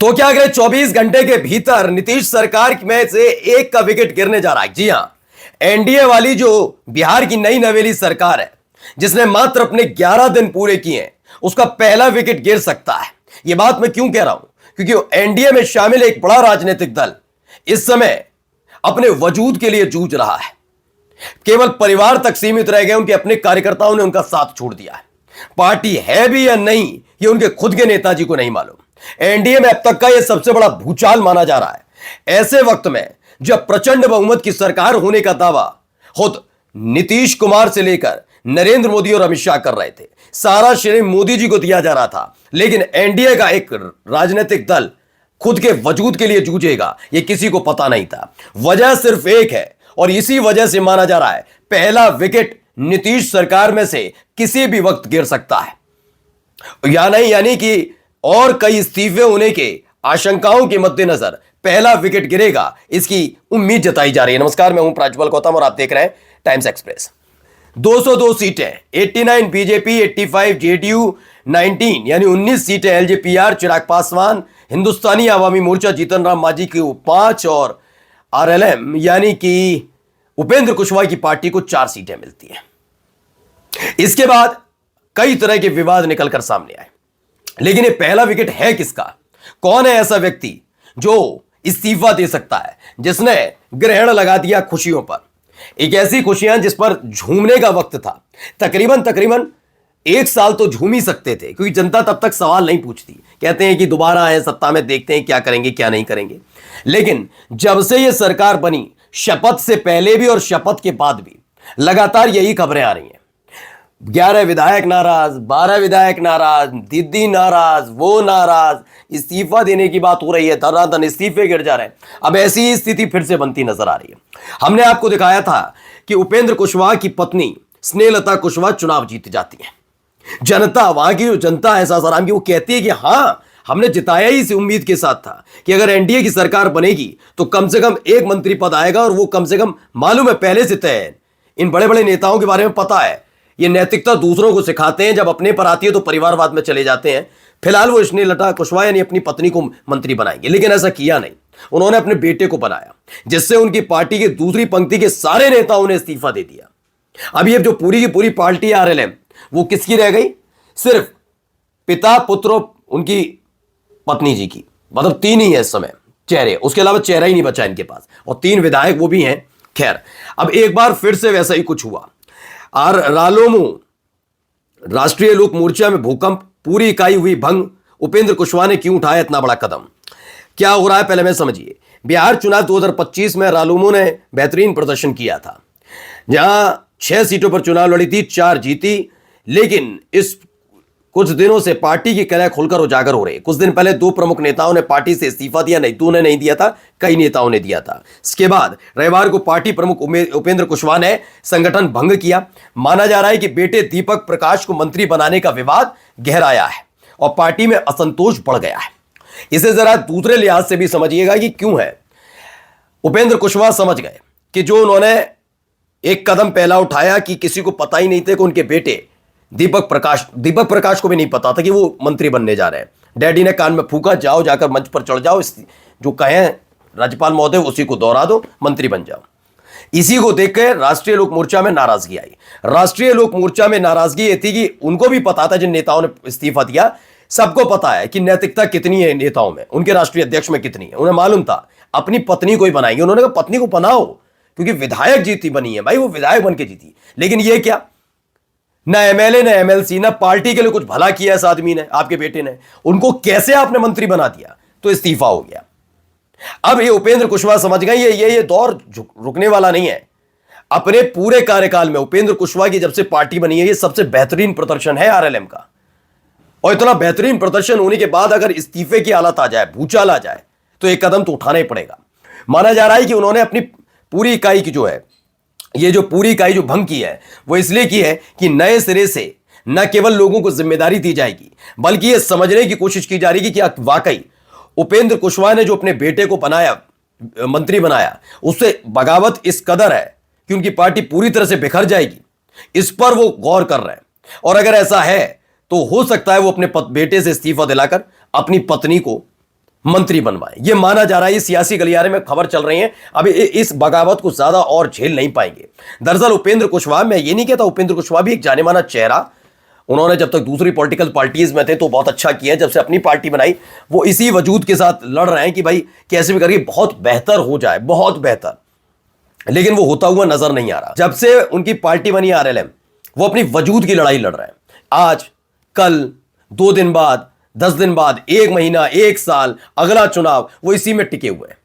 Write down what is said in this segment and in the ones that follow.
तो क्या अगले 24 घंटे के भीतर नीतीश सरकार में से एक का विकेट गिरने जा रहा है? जी हां, एनडीए वाली जो बिहार की नई नवेली सरकार है, जिसने मात्र अपने 11 दिन पूरे किए हैं, उसका पहला विकेट गिर सकता है। यह बात मैं क्यों कह रहा हूं? क्योंकि एनडीए में शामिल एक बड़ा राजनीतिक दल इस समय अपने वजूद के लिए जूझ रहा है। केवल परिवार तक सीमित रह गए, उनके अपने कार्यकर्ताओं ने उनका साथ छोड़ दिया है। पार्टी है भी या नहीं, ये उनके खुद के नेताजी को नहीं मालूम। एनडीए में अब तक का यह सबसे बड़ा भूचाल माना जा रहा है। ऐसे वक्त में जब प्रचंड बहुमत की सरकार होने का दावा खुद नीतीश कुमार से लेकर नरेंद्र मोदी और अमित शाह कर रहे थे, सारा श्रेय मोदी जी को दिया जा रहा था, लेकिन एनडीए का एक राजनीतिक दल खुद के वजूद के लिए जूझेगा, यह किसी को पता नहीं था। वजह सिर्फ एक है और इसी वजह से माना जा रहा है पहला विकेट नीतीश सरकार में से किसी भी वक्त गिर सकता है। या नहीं, यानी कि और कई इस्तीफे होने के आशंकाओं के मद्देनजर पहला विकेट गिरेगा, इसकी उम्मीद जताई जा रही है। नमस्कार, मैं हूं प्रज्वल गौतम और आप देख रहे हैं टाइम्स एक्सप्रेस। 202 सीटें, 89 बीजेपी, 85 जेडीयू, 19 यानी 19 सीटें एलजेपीआर, चिराग पासवान, हिंदुस्तानी आवामी मोर्चा, जीतन राम मांझी की 5 और आरएलएम यानी कि उपेंद्र कुशवाहा की पार्टी को 4 सीटें मिलती हैं। इसके बाद कई तरह के विवाद निकलकर सामने आए, लेकिन ये पहला विकेट है किसका? कौन है ऐसा व्यक्ति जो इस्तीफा दे सकता है, जिसने ग्रहण लगा दिया खुशियों पर? एक ऐसी खुशियां जिस पर झूमने का वक्त था। तकरीबन 1 साल तो झूम ही सकते थे, क्योंकि जनता तब तक सवाल नहीं पूछती। कहते हैं कि दोबारा आए सत्ता में, देखते हैं क्या करेंगे क्या नहीं करेंगे। लेकिन जब से यह सरकार बनी, शपथ से पहले भी और शपथ के बाद भी लगातार यही खबरें आ रही हैं। 11 विधायक नाराज, 12 विधायक नाराज, दीदी नाराज, वो नाराज, इस्तीफा देने की बात हो रही है, धनाधन इस्तीफे गिर जा रहे हैं। अब ऐसी ही स्थिति फिर से बनती नजर आ रही है। हमने आपको दिखाया था कि उपेंद्र कुशवाहा की पत्नी स्नेहलता कुशवाहा चुनाव जीत जाती है। जनता, वहां की जो जनता है सासाराम की, वो कहती है कि हां, हमने जिताया ही इस उम्मीद के साथ था कि अगर एनडीए की सरकार बनेगी तो कम से कम एक मंत्री पद आएगा, और वो कम से कम मालूम है, पहले से तय है। इन बड़े बड़े नेताओं के बारे में पता है, ये नैतिकता दूसरों को सिखाते हैं, जब अपने पर आती है तो परिवारवाद में चले जाते हैं। फिलहाल वो स्नेहलता कुशवाहा यानी अपनी पत्नी को मंत्री बनाएंगे, लेकिन ऐसा किया नहीं। उन्होंने अपने बेटे को बनाया, जिससे उनकी पार्टी की दूसरी पंक्ति के सारे नेताओं ने इस्तीफा दे दिया। अब ये जो पूरी की पूरी पार्टी आरएलएम, वो किसकी रह गई? सिर्फ पिता, पुत्र, उनकी पत्नी जी की। मतलब 3 ही है इस समय चेहरे, उसके अलावा चेहरा ही नहीं बचा इनके पास, और 3 विधायक वो भी हैं। खैर, अब एक बार फिर से वैसा ही कुछ हुआ। रालोमू राष्ट्रीय लोक मोर्चा में भूकंप, पूरी इकाई हुई भंग। उपेंद्र कुशवाहा ने क्यों उठाया इतना बड़ा कदम? क्या हो रहा है पहले मैं समझिए। बिहार चुनाव 2025 में रालोमू ने बेहतरीन प्रदर्शन किया था, जहां 6 सीटों पर चुनाव लड़ी थी, 4 जीती। लेकिन इस कुछ दिनों से पार्टी की कलह खुलकर उजागर हो रही है। कुछ दिन पहले 2 प्रमुख नेताओं ने पार्टी से इस्तीफा दिया, नहीं 2 ने नहीं दिया था, कई नेताओं ने दिया था। इसके बाद रविवार को पार्टी प्रमुख उपेंद्र कुशवाहा ने संगठन भंग किया। माना जा रहा है कि बेटे दीपक प्रकाश को मंत्री बनाने का विवाद गहराया है और पार्टी में असंतोष बढ़ गया है। इसे जरा दूसरे लिहाज से भी समझिएगा कि क्यों है। उपेंद्र कुशवाहा समझ गए कि जो उन्होंने एक कदम पहला उठाया, कि किसी को पता ही नहीं था कि उनके बेटे दीपक प्रकाश को भी नहीं पता था कि वो मंत्री बनने जा रहे हैं। डैडी ने कान में फूका, जाओ जाकर मंच पर चढ़ जाओ, जो कहें राज्यपाल महोदय उसी को दोहरा दो, मंत्री बन जाओ। इसी को देखकर राष्ट्रीय लोक मोर्चा में नाराजगी आई। राष्ट्रीय लोक मोर्चा में नाराजगी ये थी कि उनको भी पता था, जिन नेताओं ने इस्तीफा दिया, सबको पता है कि नैतिकता कितनी है नेताओं में, उनके राष्ट्रीय अध्यक्ष में कितनी है। उन्हें मालूम था अपनी पत्नी को ही बनाएंगे। उन्होंने कहा पत्नी को बनाओ, क्योंकि विधायक जीती बनी है भाई, वो विधायक बन के जीती। लेकिन ये क्या, ना एमएलए ना एमएलसी, ना पार्टी के लिए कुछ भला किया इस आदमी ने, आपके बेटे ने। उनको कैसे आपने मंत्री बना दिया? तो इस्तीफा हो गया। अब ये उपेंद्र कुशवाहा समझ गए ये दौर रुकने वाला नहीं है। अपने पूरे कार्यकाल में उपेंद्र कुशवाहा की जब से पार्टी बनी है, ये सबसे बेहतरीन प्रदर्शन है आरएलएम का। और इतना बेहतरीन प्रदर्शन होने के बाद अगर इस्तीफे की हालत आ जाए, भूचाल आ जाए, तो एक कदम तो उठाना ही पड़ेगा। माना जा रहा है कि उन्होंने अपनी पूरी इकाई की जो है, ये जो पूरी इकाई जो भंग की है, वो इसलिए की है कि नए सिरे से न केवल लोगों को जिम्मेदारी दी जाएगी, बल्कि यह समझने की कोशिश की जा रही है कि क्या वाकई उपेंद्र कुशवाहा ने जो अपने बेटे को बनाया, मंत्री बनाया, उससे बगावत इस कदर है कि उनकी पार्टी पूरी तरह से बिखर जाएगी। इस पर वो गौर कर रहे हैं, और अगर ऐसा है तो हो सकता है वो अपने बेटे से इस्तीफा दिलाकर अपनी पत्नी को मंत्री बनवाए। ये माना जा रहा है, ये सियासी गलियारे में खबर चल रही है। अब इस बगावत को ज्यादा और झेल नहीं पाएंगे। दरअसल उपेंद्र कुशवाहा, मैं ये नहीं कहता, उपेंद्र कुशवाहा भी एक जाने माना चेहरा, उन्होंने जब तक दूसरी पॉलिटिकल पार्टीज में थे तो बहुत अच्छा किया, जब से अपनी पार्टी बनाई वो इसी वजूद के साथ लड़ रहे हैं कि भाई कैसे भी करके बहुत बेहतर हो जाए, बहुत बेहतर। लेकिन वो होता हुआ नजर नहीं आ रहा। जब से उनकी पार्टी बनी आरएलएम, वो अपनी वजूद की लड़ाई लड़ रहे हैं। आज, कल, 2 दिन बाद, 10 दिन बाद, 1 महीना, 1 साल, अगला चुनाव, वो इसी में टिके हुए हैं।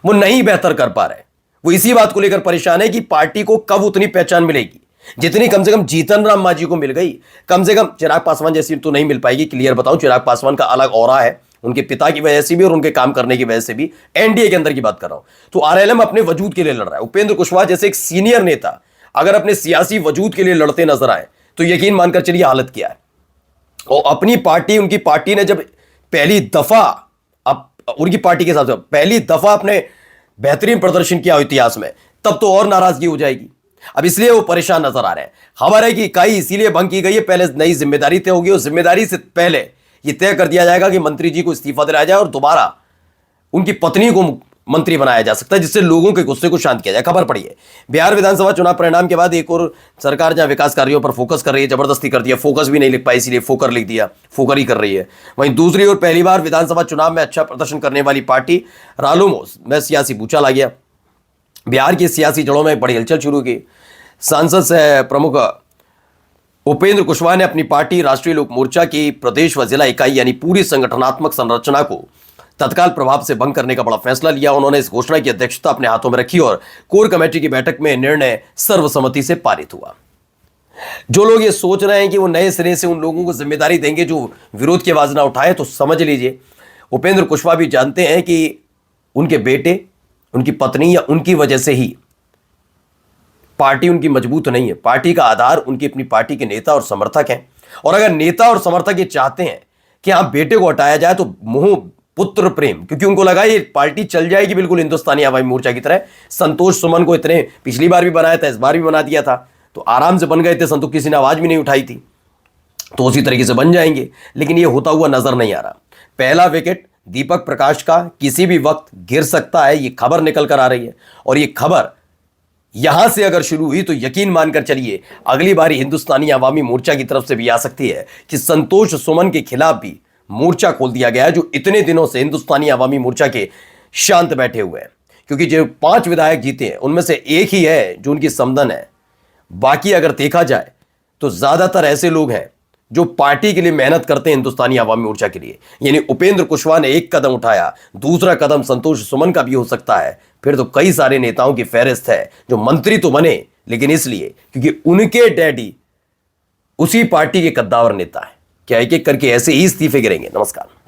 वो नहीं बेहतर कर पा रहे। वो इसी बात को लेकर परेशान है कि पार्टी को कब उतनी पहचान मिलेगी जितनी कम से कम जीतन राम मांझी को मिल गई। कम से कम चिराग पासवान जैसी तो नहीं मिल पाएगी। क्लियर बताऊं, चिराग पासवान का अलग ऑरा है, उनके पिता की वजह से भी और उनके काम करने की वजह से भी। एनडीए के अंदर की बात कर रहा हूं, तो आरएलएम अपने वजूद के लिए लड़ रहा है। उपेंद्र कुशवाहा जैसे एक सीनियर नेता अगर अपने सियासी वजूद के लिए लड़ते नजर आए तो यकीन मानकर चलिए हालत क्या है। और अपनी पार्टी, उनकी पार्टी ने जब पहली दफा, अब उनकी पार्टी के साथ पहली दफा अपने बेहतरीन प्रदर्शन किया इतिहास में, तब तो और नाराजगी हो जाएगी। अब इसलिए वो परेशान नजर आ रहे हैं। खबर है कि इकाई इसीलिए भंग की गई है, पहले नई जिम्मेदारी तय होगी और जिम्मेदारी से पहले यह तय कर दिया जाएगा कि मंत्री जी को इस्तीफा दिलाया जाए और दोबारा उनकी पत्नी को मंत्री बनाया जा सकता है, जिससे लोगों के गुस्से को शांत किया जाए। खबर पड़ी है, बिहार विधानसभा चुनाव परिणाम के बाद एक और सरकार जहां विकास कार्यों पर फोकस कर रही है, जबरदस्ती कर दिया, फोकस भी नहीं लिख पाई इसीलिए फोकर लिख दिया, फोकर ही कर रही है। वहीं दूसरी ओर पहली बार विधानसभा चुनाव में अच्छा प्रदर्शन करने वाली पार्टी रालोमो में सियासी भूचाल आ गया। बिहार की सियासी जड़ों में एक बड़ी हलचल शुरू की। सांसद से प्रमुख उपेंद्र कुशवाहा ने अपनी पार्टी राष्ट्रीय लोक मोर्चा की प्रदेश व जिला इकाई यानी पूरी संगठनात्मक संरचना को तत्काल प्रभाव से भंग करने का बड़ा फैसला लिया। उन्होंने इस घोषणा की अध्यक्षता अपने हाथों में रखी और कोर कमेटी की बैठक में निर्णय सर्वसम्मति से पारित हुआ। जो लोग ये सोच रहे हैं कि वो नए सिरे से उन लोगों को जिम्मेदारी देंगे जो विरोध की आवाज ना उठाए, तो समझ लीजिए उपेंद्र कुशवाहा भी जानते हैं कि उनके बेटे, उनकी पत्नी या उनकी वजह से ही पार्टी उनकी मजबूत नहीं है। पार्टी का आधार उनकी अपनी पार्टी के नेता और समर्थक हैं। और अगर नेता और समर्थक ये चाहते हैं कि आप बेटे को हटाया जाए तो मोह पुत्र प्रेम, क्योंकि उनको लगा ये पार्टी चल जाएगी बिल्कुल हिंदुस्तानी आवामी मोर्चा की तरह। संतोष सुमन को इतने पिछली बार भी बनाया था, इस बार भी बना दिया था, तो आराम से बन गए थे। संतोष किसी ने आवाज भी नहीं उठाई थी, तो उसी तरीके से बन जाएंगे। लेकिन ये होता हुआ नजर नहीं आ रहा। पहला विकेट दीपक प्रकाश का किसी भी वक्त गिर सकता है, ये खबर निकल कर आ रही है। और ये खबर यहां से अगर शुरू हुई तो यकीन मानकर चलिए अगली बारी हिंदुस्तानी आवामी मोर्चा की तरफ से भी आ सकती है कि संतोष सुमन के खिलाफ भी मोर्चा खोल दिया गया है, जो इतने दिनों से हिंदुस्तानी आवामी मोर्चा के शांत बैठे हुए हैं। क्योंकि जो 5 विधायक जीते हैं उनमें से एक ही है जो उनकी समधन है। बाकी अगर देखा जाए तो ज्यादातर ऐसे लोग हैं जो पार्टी के लिए मेहनत करते हैं हिंदुस्तानी आवामी मोर्चा के लिए। यानी उपेंद्र कुशवाहा ने एक कदम उठाया, दूसरा कदम संतोष सुमन का भी हो सकता है। फिर तो कई सारे नेताओं की फहरिस्त है जो मंत्री तो बने, लेकिन इसलिए क्योंकि उनके डैडी उसी पार्टी के कद्दावर नेता है। क्या एक एक करके ऐसे ही इस्तीफे गिरेंगे। नमस्कार।